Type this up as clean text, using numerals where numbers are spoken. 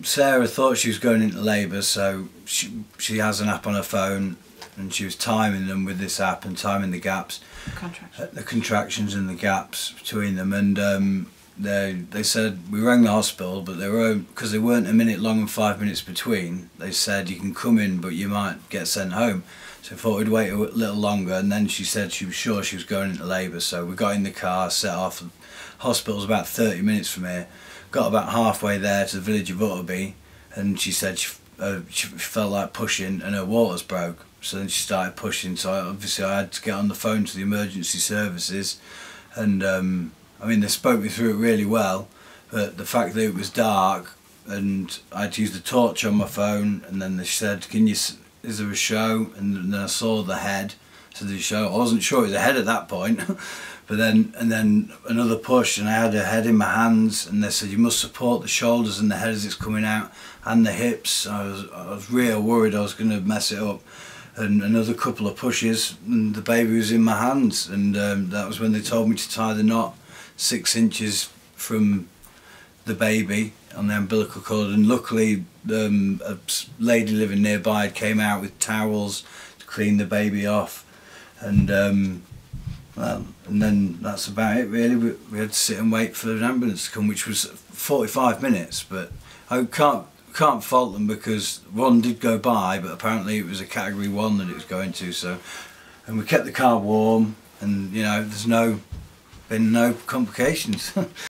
Sarah thought she was going into labour, so she has an app on her phone, and she was timing them with this app and timing the gaps, the contractions and the gaps between them. And they said, we rang the hospital, but because they weren't a minute long and 5 minutes between, they said you can come in but you might get sent home. So I thought we'd wait a little longer, and then she said she was sure she was going into labour, so we got in the car, set off. The hospital's about 30 minutes from here. Got about halfway there to the village of Utterby, and she said she felt like pushing and her waters broke. So then she started pushing, so obviously I had to get on the phone to the emergency services, and I mean, they spoke me through it really well, but the fact that it was dark and I had to use the torch on my phone, and then they said, is there a show? And then I saw the head, so the show. I wasn't sure it was a head at that point, but then another push, and I had a head in my hands, and they said you must support the shoulders and the head as it's coming out, and the hips. I was real worried I was going to mess it up. And another couple of pushes, and the baby was in my hands, and that was when they told me to tie the knot 6 inches from the baby on the umbilical cord. And luckily a lady living nearby came out with towels to clean the baby off, and well, and then that's about it really. We had to sit and wait for an ambulance to come, which was 45 minutes, but I can't fault them, because one did go by, but apparently it was a category 1 that it was going to. So, and we kept the car warm, and you know, there's been no complications.